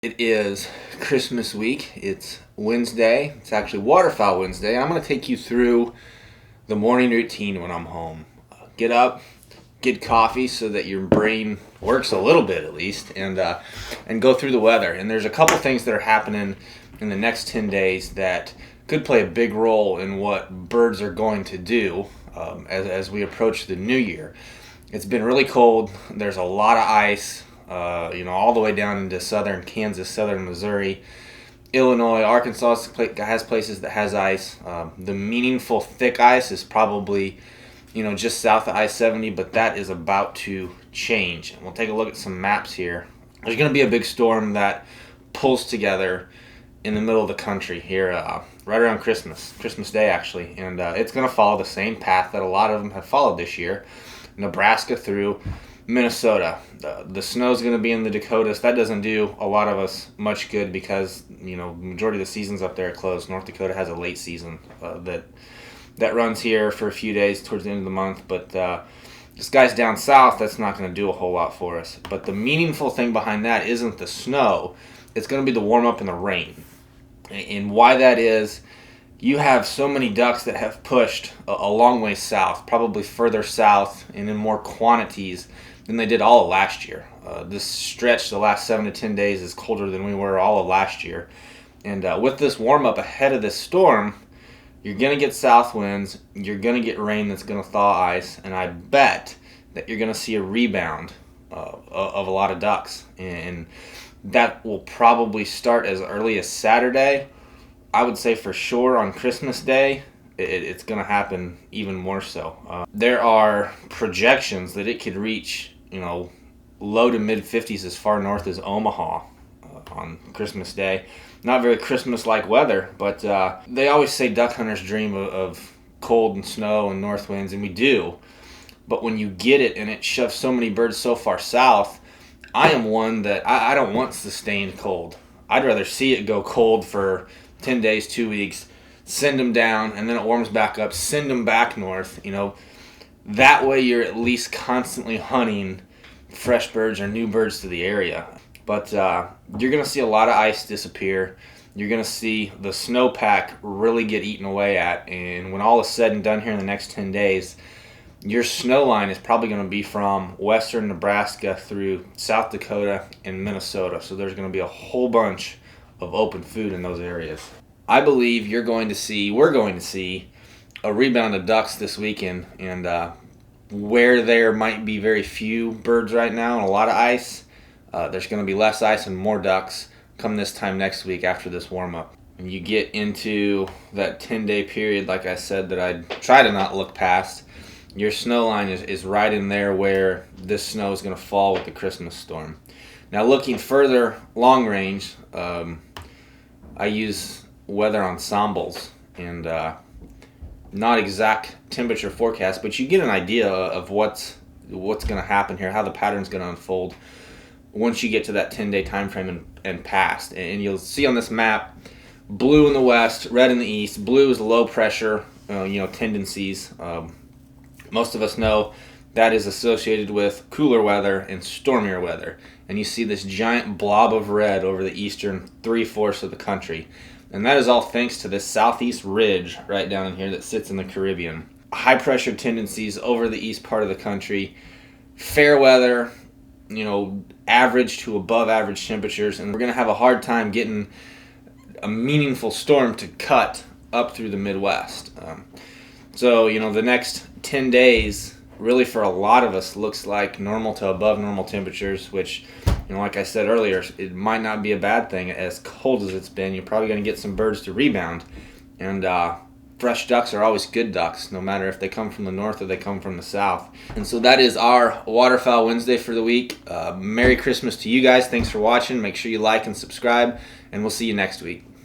It is Christmas week. It's Wednesday. It's actually Waterfowl Wednesday. I'm going to take you through the morning routine when I'm home. Get up, get coffee so that your brain works a little bit at least, and go through the weather. And there's a couple things that are happening in the next 10 days that could play a big role in what birds are going to do as we approach the new year. It's been really cold. There's a lot of ice. All the way down into southern Kansas, southern Missouri, Illinois, Arkansas has places that has ice. The meaningful thick ice is probably, just south of I-70, but that is about to change. And we'll take a look at some maps here. There's going to be a big storm that pulls together in the middle of the country here, right around Christmas Day actually, and it's going to follow the same path that a lot of them have followed this year, Nebraska through Minnesota. The snow is going to be in the Dakotas. That doesn't do a lot of us much good because majority of the seasons up there are closed. North Dakota has a late season that runs here for a few days towards the end of the month. But this guy's down south. That's not going to do a whole lot for us. But the meaningful thing behind that isn't the snow. It's going to be the warm up and the rain. And why that is, you have so many ducks that have pushed a long way south, probably further south and in more quantities than they did all of last year. This stretch, the last 7 to 10 days, is colder than we were all of last year. And with this warm up ahead of this storm, you're going to get south winds, you're going to get rain that's going to thaw ice, and I bet that you're going to see a rebound of a lot of ducks. And that will probably start as early as Saturday. I would say for sure on Christmas Day, it's going to happen even more so. There are projections that it could reach, low to mid 50s as far north as Omaha on Christmas Day. Not very Christmas-like weather, but they always say duck hunters dream of cold and snow and north winds, and we do. But when you get it and it shoves so many birds so far south, I am one that I don't want sustained cold. I'd rather see it go cold for 10 days, 2 weeks, send them down, and then it warms back up, send them back north. That way you're at least constantly hunting fresh birds or new birds to the area. But you're going to see a lot of ice disappear. You're going to see the snowpack really get eaten away at. And when all is said and done here in the next 10 days, your snow line is probably going to be from western Nebraska through South Dakota and Minnesota. So there's going to be a whole bunch of open food in those areas. I believe we're going to see a rebound of ducks this weekend, and where there might be very few birds right now and a lot of ice, there's going to be less ice and more ducks come this time next week after this warm-up. And you get into that 10-day period, like I said, that I'd try to not look past. Your snow line is right in there where this snow is going to fall with the Christmas storm. Now looking further long range, I use weather ensembles and not exact temperature forecast, but you get an idea of what's going to happen here, how the pattern's going to unfold once you get to that 10-day time frame and past. And you'll see on this map, blue in the west, red in the east. Blue is low pressure, tendencies. Most of us know that is associated with cooler weather and stormier weather. And you see this giant blob of red over the eastern 3/4 of the country. And that is all thanks to this southeast ridge right down in here that sits in the Caribbean. High pressure tendencies over the east part of the country. Fair weather, average to above average temperatures. And we're going to have a hard time getting a meaningful storm to cut up through the Midwest. So the next 10 days really for a lot of us looks like normal to above normal temperatures, which, like I said earlier, it might not be a bad thing. As cold as it's been, you're probably going to get some birds to rebound. And fresh ducks are always good ducks, no matter if they come from the north or they come from the south. And so that is our Waterfowl Wednesday for the week. Merry Christmas to you guys. Thanks for watching. Make sure you like and subscribe, and we'll see you next week.